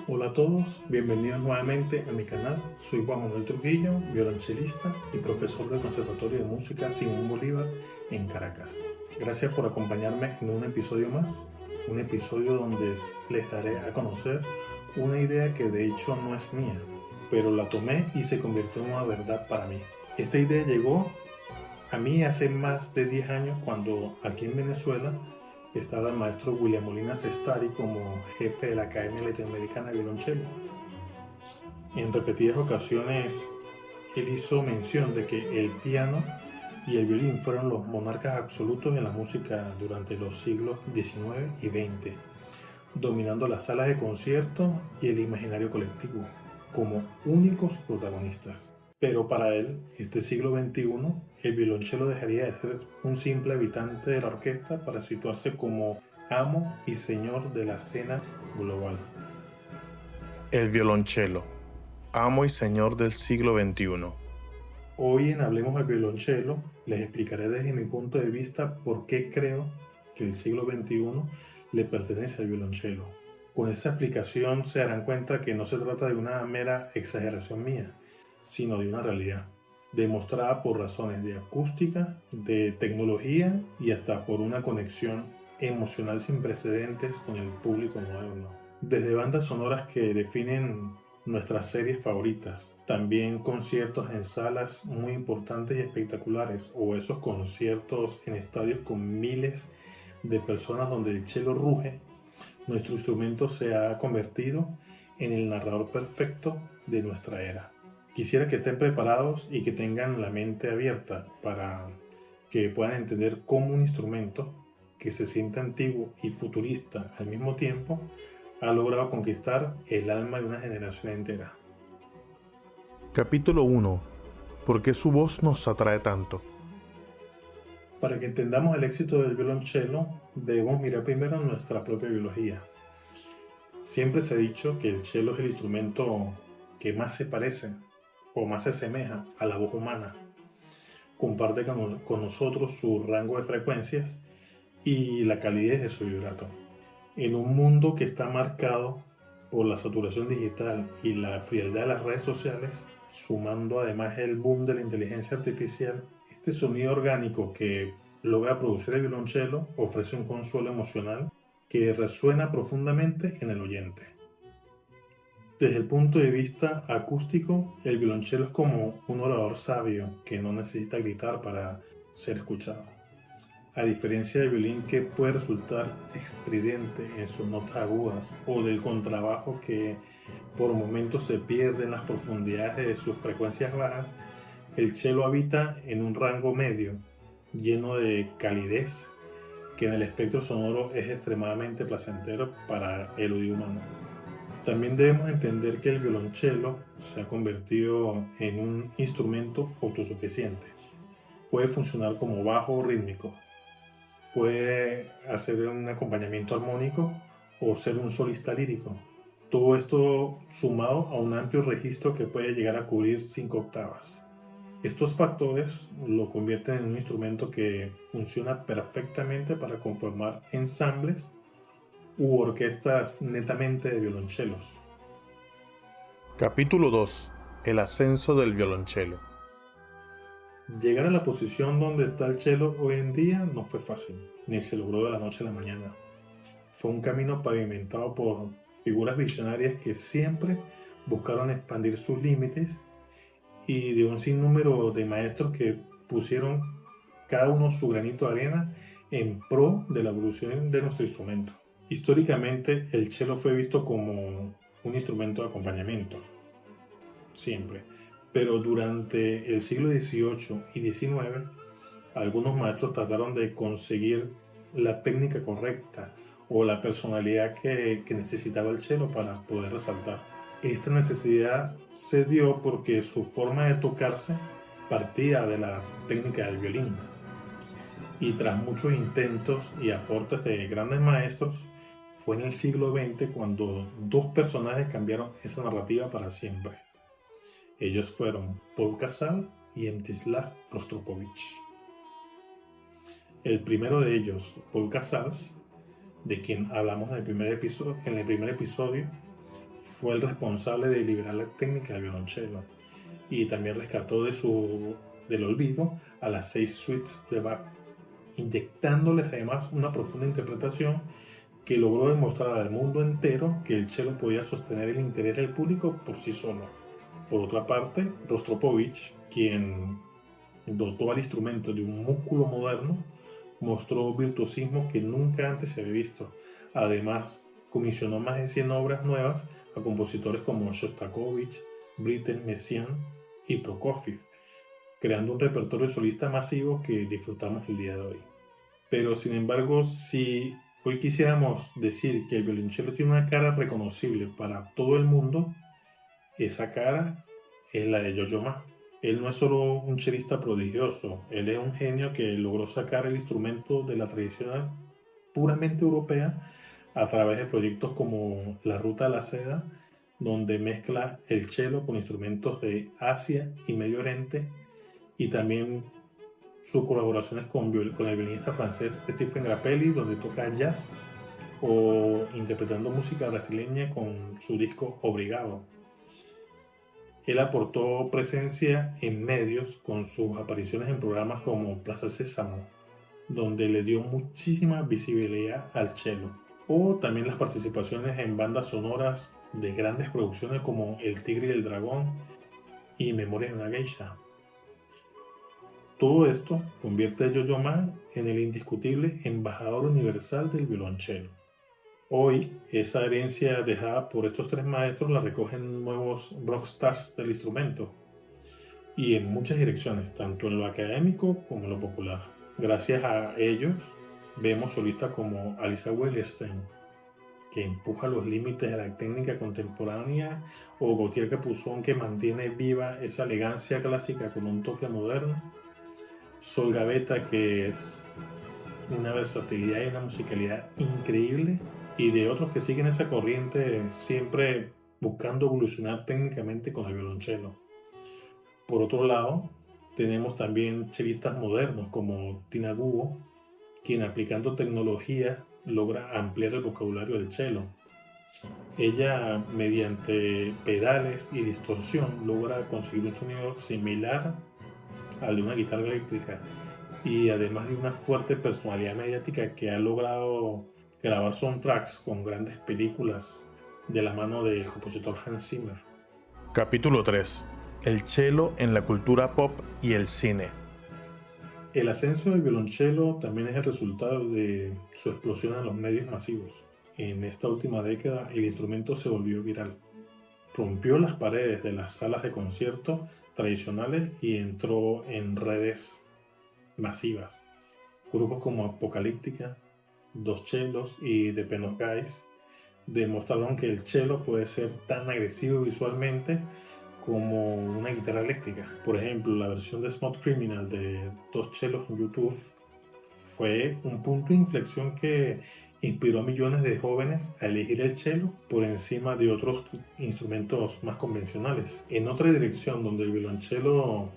Hola a todos, bienvenidos nuevamente a mi canal. Soy Juan Manuel Trujillo, violonchelista y profesor del Conservatorio de Música Simón Bolívar en Caracas. Gracias por acompañarme en un episodio más, un episodio donde les daré a conocer una idea que de hecho no es mía, pero la tomé y se convirtió en una verdad para mí. Esta idea llegó a mí hace más de 10 años cuando aquí en Venezuela estaba el maestro William Molina Sestari como jefe de la Academia Latinoamericana de Violonchelo. En repetidas ocasiones él hizo mención de que el piano y el violín fueron los monarcas absolutos en la música durante los siglos XIX y XX, dominando las salas de concierto y el imaginario colectivo como únicos protagonistas. Pero para él, este siglo XXI, el violonchelo dejaría de ser un simple habitante de la orquesta para situarse como amo y señor de la escena global. El violonchelo, amo y señor del siglo XXI. Hoy en Hablemos del Violonchelo les explicaré desde mi punto de vista por qué creo que el siglo XXI le pertenece al violonchelo. Con esta explicación se darán cuenta que no se trata de una mera exageración mía, sino de una realidad, demostrada por razones de acústica, de tecnología y hasta por una conexión emocional sin precedentes con el público moderno. Desde bandas sonoras que definen nuestras series favoritas, también conciertos en salas muy importantes y espectaculares, o esos conciertos en estadios con miles de personas donde el cello ruge, nuestro instrumento se ha convertido en el narrador perfecto de nuestra era. Quisiera que estén preparados y que tengan la mente abierta para que puedan entender cómo un instrumento que se siente antiguo y futurista al mismo tiempo ha logrado conquistar el alma de una generación entera. Capítulo 1. ¿Por qué su voz nos atrae tanto? Para que entendamos el éxito del violonchelo, debemos mirar primero nuestra propia biología. Siempre se ha dicho que el cello es el instrumento que más se parece o más se asemeja a la voz humana. Comparte con nosotros su rango de frecuencias y la calidez de su vibrato. En un mundo que está marcado por la saturación digital y la frialdad de las redes sociales, sumando además el boom de la inteligencia artificial, este sonido orgánico que logra producir el violonchelo ofrece un consuelo emocional que resuena profundamente en el oyente. Desde el punto de vista acústico, el violonchelo es como un orador sabio que no necesita gritar para ser escuchado. A diferencia del violín, que puede resultar estridente en sus notas agudas, o del contrabajo que por momentos se pierde en las profundidades de sus frecuencias bajas, el cello habita en un rango medio, lleno de calidez, que en el espectro sonoro es extremadamente placentero para el oído humano. También debemos entender que el violonchelo se ha convertido en un instrumento autosuficiente. Puede funcionar como bajo rítmico, puede hacer un acompañamiento armónico o ser un solista lírico. Todo esto sumado a un amplio registro que puede llegar a cubrir 5 octavas. Estos factores lo convierten en un instrumento que funciona perfectamente para conformar ensambles u orquestas netamente de violonchelos. Capítulo 2. El ascenso del violonchelo. Llegar a la posición donde está el cello hoy en día no fue fácil, ni se logró de la noche a la mañana. Fue un camino pavimentado por figuras visionarias que siempre buscaron expandir sus límites y de un sinnúmero de maestros que pusieron cada uno su granito de arena en pro de la evolución de nuestro instrumento. Históricamente, el cello fue visto como un instrumento de acompañamiento, siempre. Pero durante el siglo XVIII y XIX, algunos maestros trataron de conseguir la técnica correcta o la personalidad que necesitaba el cello para poder resaltar. Esta necesidad se dio porque su forma de tocarse partía de la técnica del violín. Y tras muchos intentos y aportes de grandes maestros, fue en el siglo XX cuando dos personajes cambiaron esa narrativa para siempre. Ellos fueron Paul Casal y Mstislav Rostropovich. El primero de ellos, Paul Casals, de quien hablamos en el primer episodio, fue el responsable de liberar la técnica del violonchelo y también rescató del olvido a las 6 suites de Bach, inyectándoles además una profunda interpretación que logró demostrar al mundo entero que el cello podía sostener el interés del público por sí solo. Por otra parte, Rostropovich, quien dotó al instrumento de un músculo moderno, mostró virtuosismo que nunca antes se había visto. Además, comisionó más de 100 obras nuevas a compositores como Shostakovich, Britten, Messiaen y Prokofiev, creando un repertorio solista masivo que disfrutamos el día de hoy. Pero sin embargo, si hoy quisiéramos decir que el violonchelo tiene una cara reconocible para todo el mundo, esa cara es la de Yo-Yo Ma. Él no es solo un chelista prodigioso, él es un genio que logró sacar el instrumento de la tradición puramente europea a través de proyectos como La Ruta de la Seda, donde mezcla el cello con instrumentos de Asia y Medio Oriente, y también sus colaboraciones con el violinista francés Stephen Grappelli, donde toca jazz, o interpretando música brasileña con su disco Obrigado. Él aportó presencia en medios con sus apariciones en programas como Plaza Sésamo, donde le dio muchísima visibilidad al cello, o también las participaciones en bandas sonoras de grandes producciones como El Tigre y el Dragón y Memorias de una Geisha. Todo esto convierte a Yo-Yo Ma en el indiscutible embajador universal del violonchelo. Hoy, esa herencia dejada por estos 3 maestros la recogen nuevos rockstars del instrumento, y en muchas direcciones, tanto en lo académico como en lo popular. Gracias a ellos, vemos solistas como Alisa Weilerstein, que empuja los límites de la técnica contemporánea, o Gautier Capuçon, que mantiene viva esa elegancia clásica con un toque moderno, Sol Gavetta, que es una versatilidad y una musicalidad increíble, y de otros que siguen esa corriente siempre buscando evolucionar técnicamente con el violonchelo. Por otro lado, tenemos también chelistas modernos como Tina Guo, quien aplicando tecnología logra ampliar el vocabulario del cello. Ella, mediante pedales y distorsión, logra conseguir un sonido similar al de una guitarra eléctrica, y además de una fuerte personalidad mediática que ha logrado grabar soundtracks con grandes películas de la mano del compositor Hans Zimmer. Capítulo 3. El cello en la cultura pop y el cine. El ascenso del violonchelo también es el resultado de su explosión en los medios masivos. En esta última década el instrumento se volvió viral. Rompió las paredes de las salas de concierto tradicionales y entró en redes masivas. Grupos como Apocalíptica, Dos Chelos y The Pen of Guys demostraron que el cello puede ser tan agresivo visualmente como una guitarra eléctrica. Por ejemplo, la versión de Smooth Criminal de Dos Chelos en YouTube fue un punto de inflexión que inspiró a millones de jóvenes a elegir el cello por encima de otros instrumentos más convencionales. En otra dirección, donde el violonchelo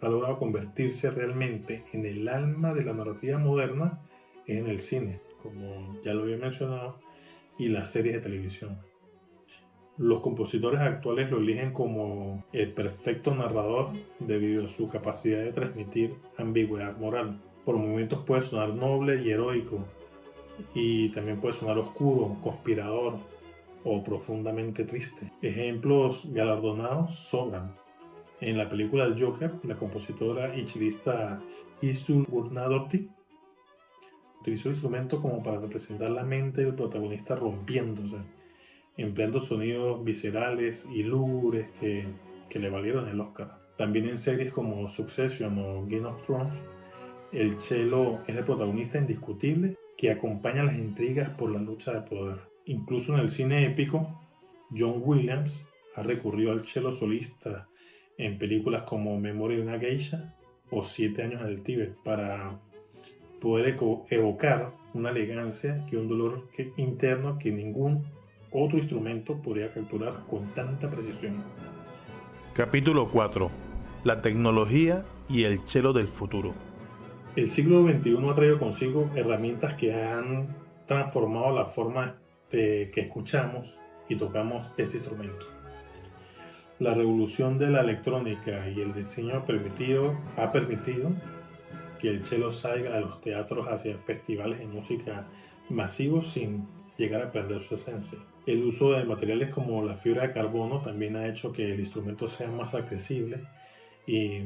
ha logrado convertirse realmente en el alma de la narrativa moderna, es en el cine, como ya lo había mencionado, y las series de televisión. Los compositores actuales lo eligen como el perfecto narrador debido a su capacidad de transmitir ambigüedad moral. Por momentos puede sonar noble y heroico, y también puede sonar oscuro, conspirador o profundamente triste. Ejemplos galardonados sobran. En la película El Joker, la compositora y chelista Isul Gurnadottir utilizó el instrumento como para representar la mente del protagonista rompiéndose, empleando sonidos viscerales y lúgubres que le valieron el Oscar. También en series como Succession o Game of Thrones, el cello es el protagonista indiscutible que acompaña las intrigas por la lucha de poder. Incluso en el cine épico, John Williams ha recurrido al cello solista en películas como Memoria de una Geisha o 7 años en el Tíbet para poder evocar una elegancia y un dolor interno que ningún otro instrumento podría capturar con tanta precisión. Capítulo 4. La tecnología y el cello del futuro. El siglo XXI ha traído consigo herramientas que han transformado la forma de que escuchamos y tocamos este instrumento. La revolución de la electrónica y el diseño ha permitido que el cello salga de los teatros hacia festivales de música masivos sin llegar a perder su esencia. El uso de materiales como la fibra de carbono también ha hecho que el instrumento sea más accesible y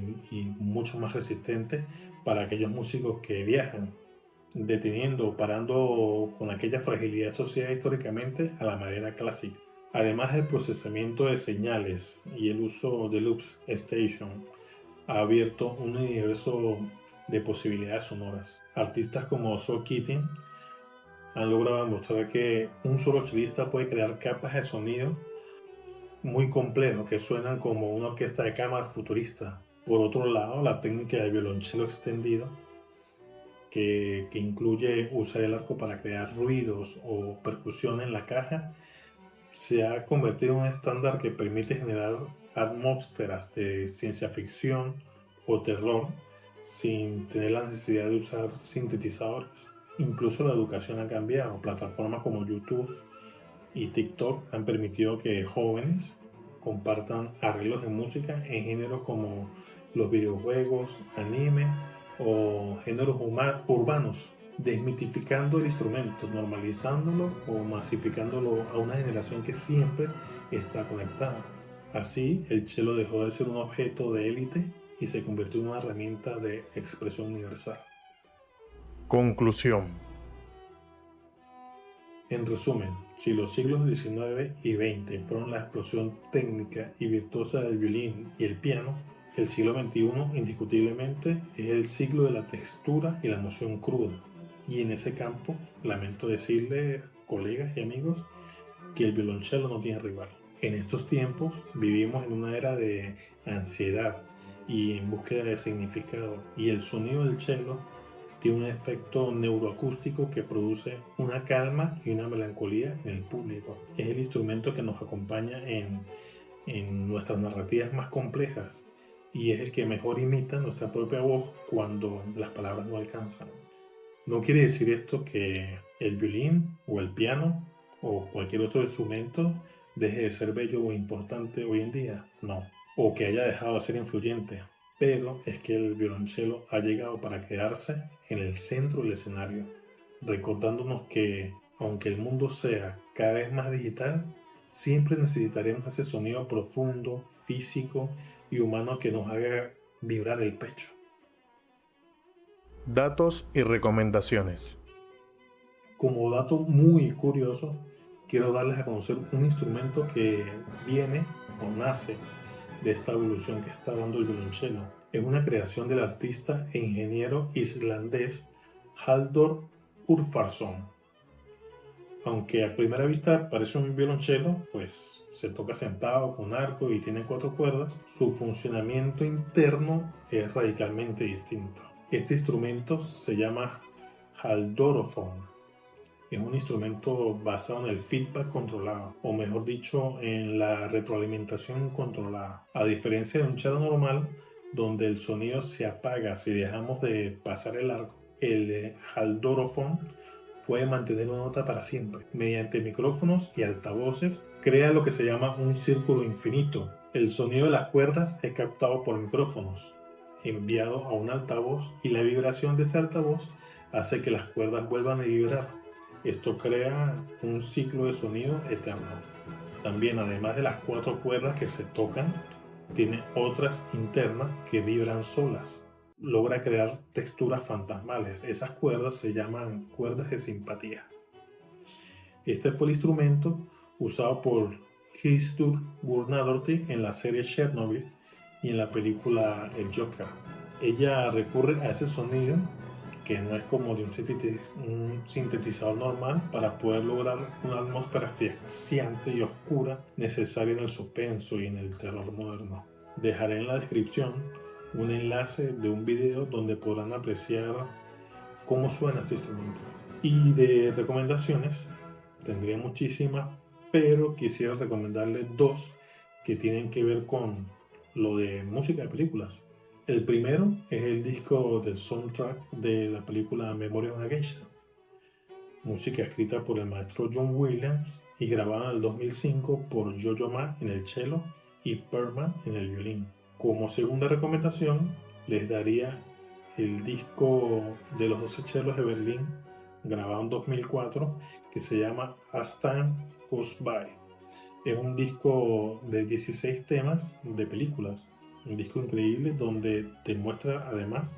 mucho más resistente para aquellos músicos que viajan, deteniendo o parando con aquella fragilidad asociada históricamente a la madera clásica. Además del procesamiento de señales y el uso de loops station, ha abierto un universo de posibilidades sonoras. Artistas como So Keating han logrado demostrar que un solo chelista puede crear capas de sonido muy complejos que suenan como una orquesta de cámara futurista. Por otro lado, la técnica de violonchelo extendido, que incluye usar el arco para crear ruidos o percusión en la caja, se ha convertido en un estándar que permite generar atmósferas de ciencia ficción o terror sin tener la necesidad de usar sintetizadores. Incluso la educación ha cambiado. Plataformas como YouTube y TikTok han permitido que jóvenes compartan arreglos de música en géneros como los videojuegos, anime o géneros urbanos, desmitificando el instrumento, normalizándolo o masificándolo a una generación que siempre está conectada. Así, el cello dejó de ser un objeto de élite y se convirtió en una herramienta de expresión universal. Conclusión. En resumen, si los siglos XIX y XX fueron la explosión técnica y virtuosa del violín y el piano, el siglo XXI indiscutiblemente es el siglo de la textura y la emoción cruda. Y en ese campo, lamento decirle, colegas y amigos, que el violonchelo no tiene rival. En estos tiempos vivimos en una era de ansiedad y en búsqueda de significado, y el sonido del cello tiene un efecto neuroacústico que produce una calma y una melancolía en el público. Es el instrumento que nos acompaña en nuestras narrativas más complejas y es el que mejor imita nuestra propia voz cuando las palabras no alcanzan. No quiere decir esto que el violín o el piano o cualquier otro instrumento deje de ser bello o importante hoy en día, no, o que haya dejado de ser influyente, pero es que el violonchelo ha llegado para quedarse en el centro del escenario, recordándonos que aunque el mundo sea cada vez más digital, siempre necesitaremos ese sonido profundo, físico y humano que nos haga vibrar el pecho. Datos y recomendaciones. Como dato muy curioso, quiero darles a conocer un instrumento que viene o nace de esta evolución que está dando el violonchelo. Es una creación del artista e ingeniero islandés Halldór Úlfarsson. Aunque a primera vista parece un violonchelo, pues se toca sentado con arco y tiene 4 cuerdas, su funcionamiento interno es radicalmente distinto. Este instrumento se llama Halldórophone. Es un instrumento basado en el feedback controlado, o mejor dicho, en la retroalimentación controlada. A diferencia de un cello normal, donde el sonido se apaga si dejamos de pasar el arco, el Halldórophone puede mantener una nota para siempre. Mediante micrófonos y altavoces, crea lo que se llama un círculo infinito. El sonido de las cuerdas es captado por micrófonos, enviado a un altavoz, y la vibración de este altavoz hace que las cuerdas vuelvan a vibrar. Esto crea un ciclo de sonido eterno. También, además de las 4 cuerdas que se tocan, tiene otras internas que vibran solas. Logra crear texturas fantasmales. Esas cuerdas se llaman cuerdas de simpatía. Este fue el instrumento usado por Hildur Guðnadóttir en la serie Chernobyl y en la película El Joker. Ella recurre a ese sonido, que no es como de un sintetizador normal, para poder lograr una atmósfera asfixiante y oscura necesaria en el suspenso y en el terror moderno. Dejaré en la descripción un enlace de un video donde podrán apreciar cómo suena este instrumento. Y de recomendaciones tendría muchísimas, pero quisiera recomendarles 2 que tienen que ver con lo de música de películas. El primero es el disco del soundtrack de la película Memoria de una Geisha, música escrita por el maestro John Williams y grabada en el 2005 por Yo-Yo Ma en el cello y Perlman en el violín. Como segunda recomendación, les daría el disco de los 12 chelos de Berlín, grabado en 2004, que se llama As Time Goes By. Es un disco de 16 temas de películas, un disco increíble donde demuestra además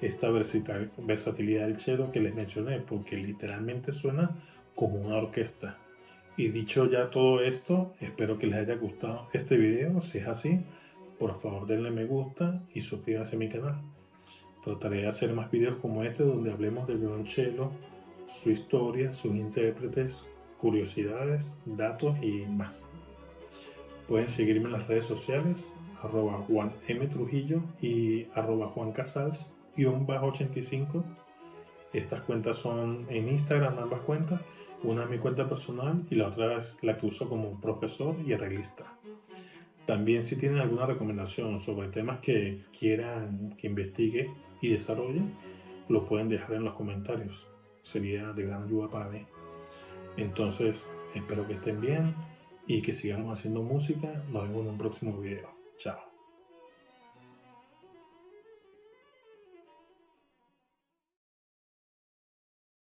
esta versatilidad del cello que les mencioné, porque literalmente suena como una orquesta. Y dicho ya todo esto, espero que les haya gustado este video. Si es así, por favor denle me gusta y suscríbanse a mi canal. Trataré de hacer más videos como este donde hablemos del violonchelo, su historia, sus intérpretes, curiosidades, datos y más. Pueden seguirme en las redes sociales, @JuanMTrujillo y @JuanCasals_85. Estas cuentas son en Instagram, ambas cuentas. Una es mi cuenta personal y la otra es la que uso como profesor y arreglista. También si tienen alguna recomendación sobre temas que quieran que investigue y desarrolle, lo pueden dejar en los comentarios. Sería de gran ayuda para mí. Entonces, espero que estén bien y que sigamos haciendo música. Nos vemos en un próximo video. Chao.